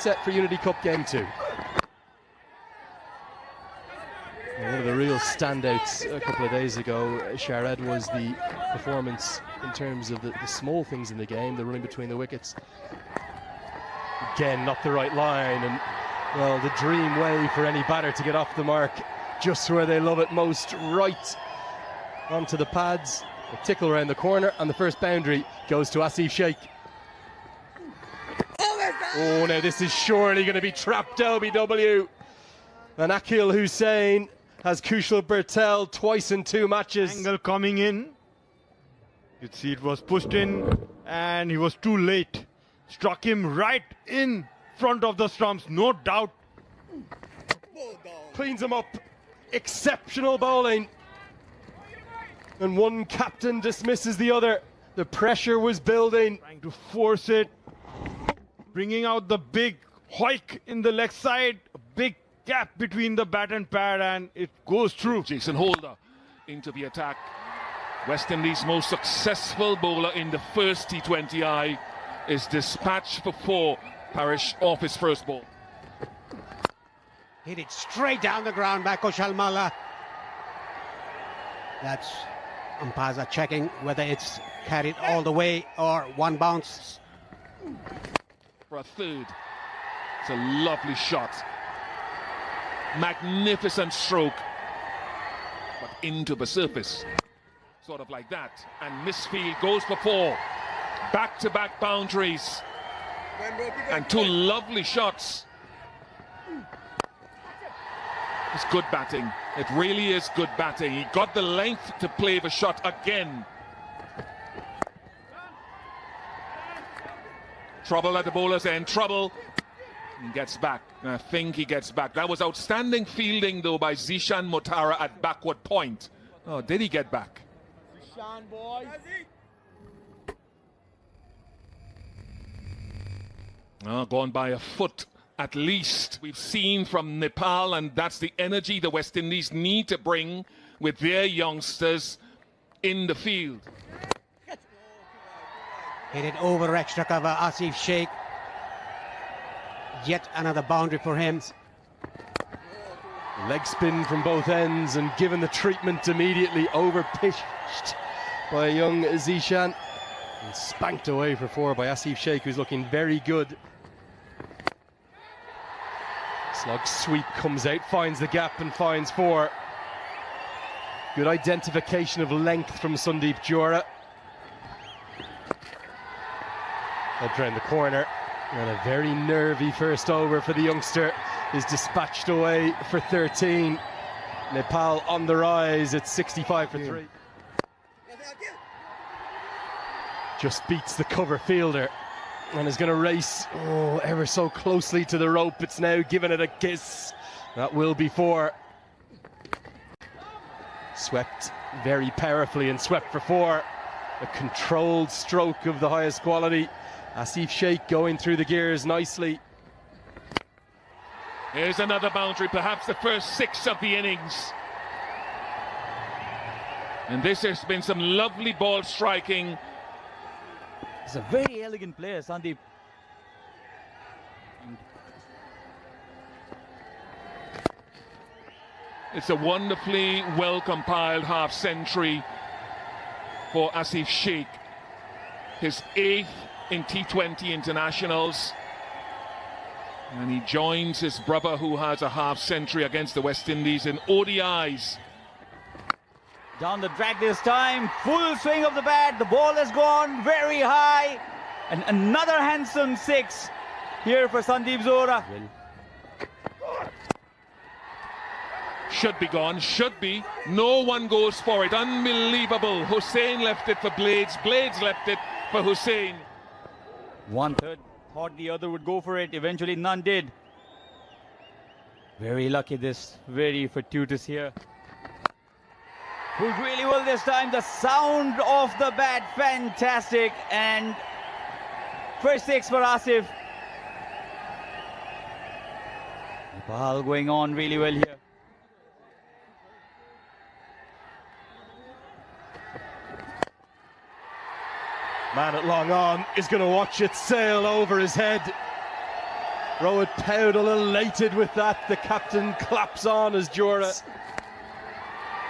Set for Unity Cup Game 2. One of the real standouts a couple of days ago, Shared, was the performance in terms of the small things in the game, the running between the wickets. Again, not the right line, and well, the dream way for any batter to get off the mark, just where they love it most, right onto the pads. A tickle around the corner, and the first boundary goes to Asif Sheikh. Oh, now this is surely going to be trapped LBW. And Akil Hussain has Kushal Bertel twice in 2 matches. Angle coming in. You'd see it was pushed in, and he was too late. Struck him right in front of the stumps, no doubt. Cleans him up. Exceptional bowling. And one captain dismisses the other. The pressure was building. Trying to force it. Bringing out the big hoik in the leg side. A big gap between the bat and pad, and it goes through. Jason Holder into the attack. West Indies' most successful bowler in the first T20I is dispatched for 4. Parish off his first ball. Hit it straight down the ground by Kushal Malla. That's umpires are checking whether it's carried all the way or one bounce. For a third. It's a lovely shot. Magnificent stroke. But into the surface. Sort of like that. And misfield goes for 4. Back-to-back boundaries. And 2 lovely shots. It's good batting. It really is good batting. He got the length to play the shot again. Trouble at the bowler's end. Trouble. He gets back. I think he gets back. That was outstanding fielding, though, by Zishan Motara at backward point. Oh, did he get back? Zishan, boy. Oh, gone by a foot at least. We've seen from Nepal, and that's the energy the West Indies need to bring with their youngsters in the field. Hit it over extra cover, Asif Sheikh. Yet another boundary for him. Leg spin from both ends and given the treatment immediately, over pitched by young Zishan. And spanked away for 4 by Asif Sheikh, who's looking very good. Slug sweep comes out, finds the gap and finds 4. Good identification of length from Sandeep Jora. Up round the corner, and a very nervy first over for the youngster is dispatched away for 13. Nepal on the rise at 65 for 3. Just beats the cover fielder and is going to race ever so closely to the rope. It's now giving it a kiss. That will be 4. Swept very powerfully and swept for 4. A controlled stroke of the highest quality. Asif Sheikh going through the gears nicely. Here's another boundary, perhaps the first 6 of the innings. And this has been some lovely ball striking. He's a very elegant player, Sandeep. It's a wonderfully well-compiled half-century for Asif Sheikh. His 8th in T20 internationals. And he joins his brother, who has a half-century against the West Indies in ODIs. Down the track this time, full swing of the bat, the ball has gone very high, and another handsome 6 here for Sandeep Zora. Should be gone, should be. No one goes for it. Unbelievable. Hussain left it for Blades. Blades left it for Hussain. 1/3. Thought the other would go for it. Eventually none did. Very lucky this. Very fortuitous here. Pulled really well this time. The sound of the bat, fantastic. And first 6 for Asif. Nepal going on really well here. Man at long on is going to watch it sail over his head. Rohit Paudel elated with that. The captain claps on as Jura.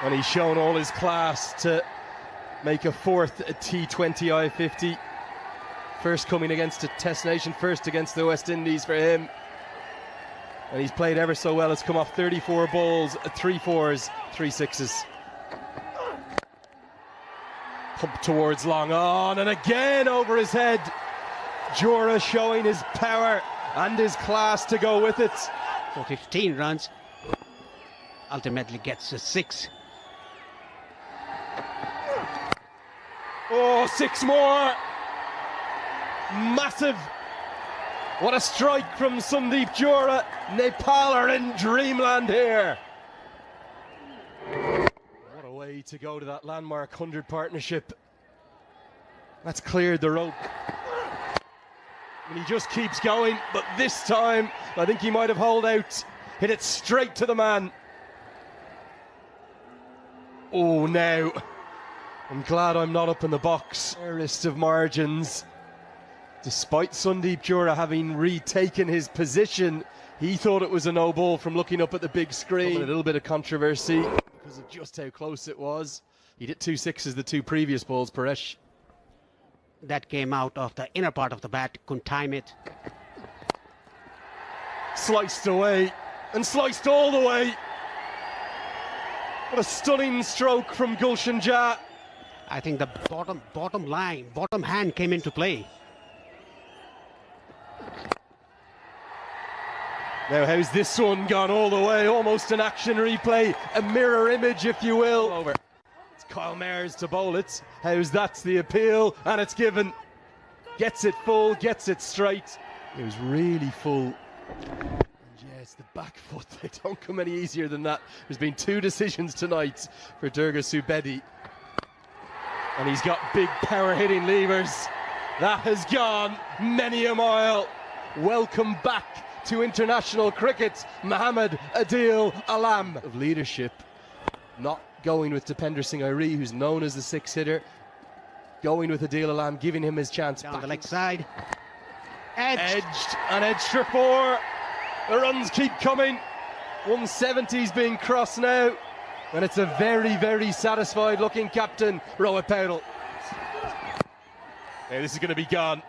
And he's shown all his class to make a fourth T20 I-50. First coming against a Test nation, first against the West Indies for him. And he's played ever so well. It's come off 34 balls, 3 fours, 3 sixes. Pump towards long on, and again over his head. Jura showing his power and his class to go with it. For 15 runs, ultimately gets a 6. Oh, 6 more. Massive. What a strike from Sandeep Jura. Nepal are in dreamland here. What a way to go to that landmark 100 partnership. That's cleared the rope. And he just keeps going, but this time I think he might have holed out. Hit it straight to the man. Oh, now I'm glad I'm not up in the box. Fairest of margins. Despite Sandeep Jura having retaken his position, he thought it was a no ball from looking up at the big screen. A little bit of controversy because of just how close it was. He hit 2 sixes the 2 previous balls, Paresh. That came out of the inner part of the bat, couldn't time it. Sliced away, and sliced all the way. What a stunning stroke from Gulshan Jha. I think the bottom line, bottom hand came into play. Now how's this one gone all the way? Almost an action replay, a mirror image if you will. Over. It's Kyle Mayers to bowl it. How's that's the appeal, and it's given. Gets it full, gets it straight. It was really full. And yes, the back foot, they don't come any easier than that. There's been 2 decisions tonight for Durga Subedi. And he's got big power hitting levers. That has gone many a mile. Welcome back to international cricket, Mohammad Adil Alam. Of leadership, not going with Dipender Singh Airi, who's known as the 6-hitter. Going with Adil Alam, giving him his chance. Down the leg side. Edged and edged for 4. The runs keep coming. 170's being crossed now. And it's a very, very satisfied looking captain, Rohit Paudel. Now this is going to be gone.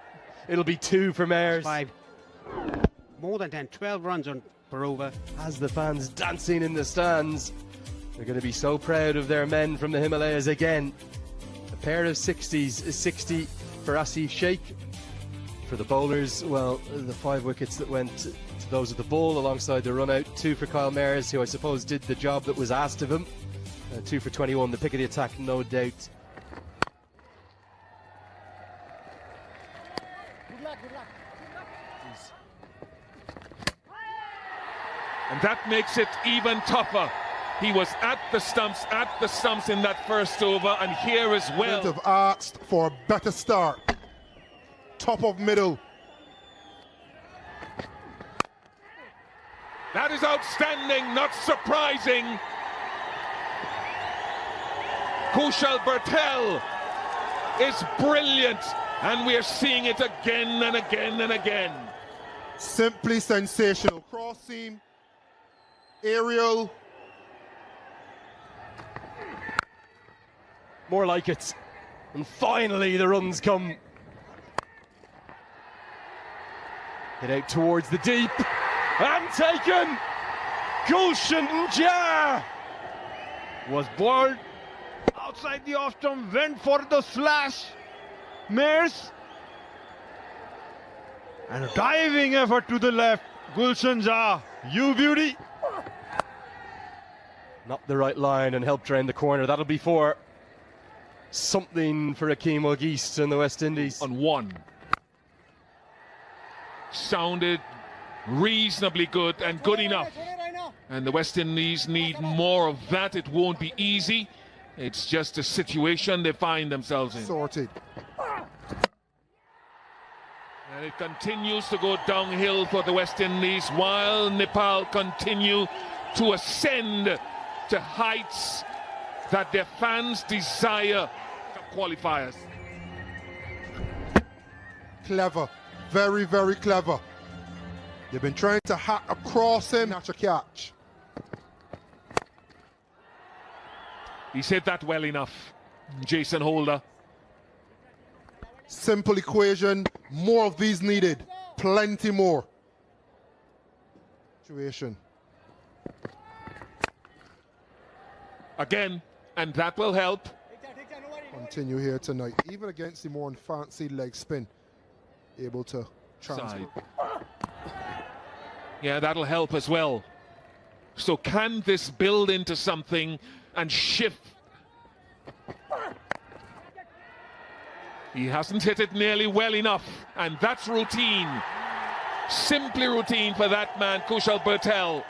It'll be 2 for Mayers. 5. More than 10, 12 runs on per over. As the fans dancing in the stands, they're going to be so proud of their men from the Himalayas again. A pair of 60s, 60 for Asif Sheikh. For the bowlers, well, the 5 wickets that went to those at the ball alongside the run out. 2 for Kyle Mayers, who I suppose did the job that was asked of him. 2 for 21, the pick of the attack, no doubt. And that makes it even tougher. He was at the stumps in that first over, and here as well. Have asked for a better start. Top of middle. That is outstanding, not surprising. Kushal Bertel is brilliant, and we're seeing it again and again and again. Simply sensational. Cross seam. Aerial. More like it. And finally the runs come. Hit out towards the deep. And taken! Gulshan Jha! Was balled outside the off stump, went for the slash. Mayers. And a diving effort to the left. Gulshan Jha, you beauty. Not the right line and helped drain the corner. That'll be 4. Something for Akeem Ogist and the West Indies. On 1. Sounded reasonably good and good enough. And the West Indies need more of that. It won't be easy. It's just a situation they find themselves in. Sorted. And it continues to go downhill for the West Indies while Nepal continue to ascend to heights that their fans desire. Qualifiers. Clever. Very, very clever. They've been trying to hack across him. Catch a catch. He's hit that well enough, Jason Holder. Simple equation. More of these needed. Plenty more. Situation. Again, and that will help. Continue here tonight. Even against the more fancy leg spin. Able to transfer. Side. Yeah, that'll help as well. So can this build into something and shift? He hasn't hit it nearly well enough, and that's routine. Simply routine for that man, Kushal Bertel.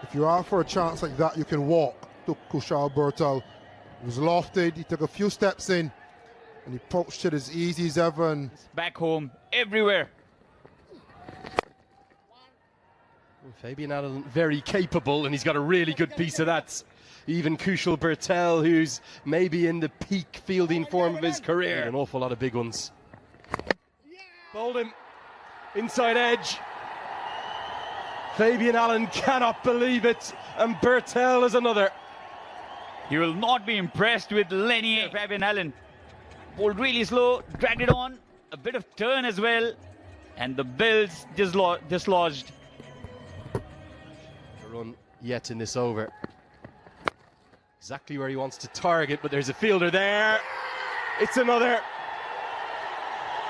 If you are for a chance like that, you can walk to Kushal Bertel. He was lofted, he took a few steps in, and he approached it as easy as ever. And Back home, everywhere. Fabian Allen very capable, and he's got a really good piece of that. Even Kushal Bertel, who's maybe in the peak fielding form of his career. An awful lot of big ones. Bowled him. Inside edge. Fabian Allen cannot believe it, and Bertel is another. You will not be impressed with Lenny. Fabian Allen bowled really slow, dragged it on, a bit of turn as well, and the bill's dislodged. A run yet in this over. Exactly where he wants to target, but there's a fielder there. It's another.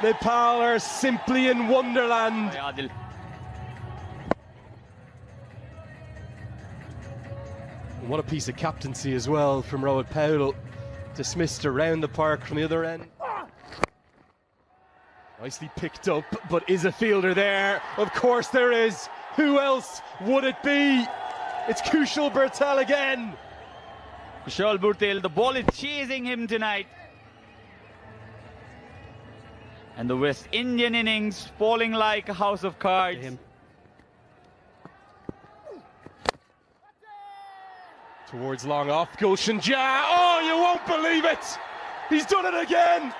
Nepal are simply in wonderland. What a piece of captaincy as well from Rohit Powell. Dismissed around the park from the other end. Nicely picked up, but is a fielder there? Of course there is. Who else would it be? It's Kushal Bertel again. Kushal Bertel, the ball is chasing him tonight. And the West Indian innings falling like a house of cards. Towards long off, Gulshan Jah. Oh, you won't believe it! He's done it again!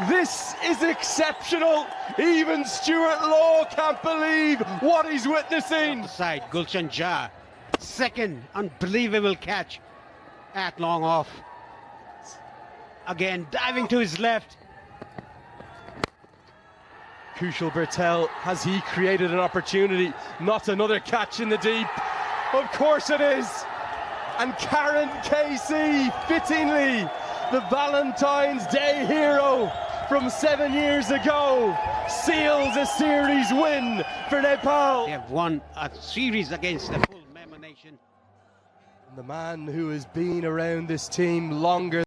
This is exceptional. Even Stuart Law can't believe what he's witnessing. Side, Gulshan Jah. Second unbelievable catch at long off. Again, diving to his left. Kushal Bertel, has he created an opportunity? Not another catch in the deep. Of course it is. And Karen KC, fittingly, the Valentine's Day hero from 7 years ago, seals a series win for Nepal. They have won a series against the full member nation. The man who has been around this team longer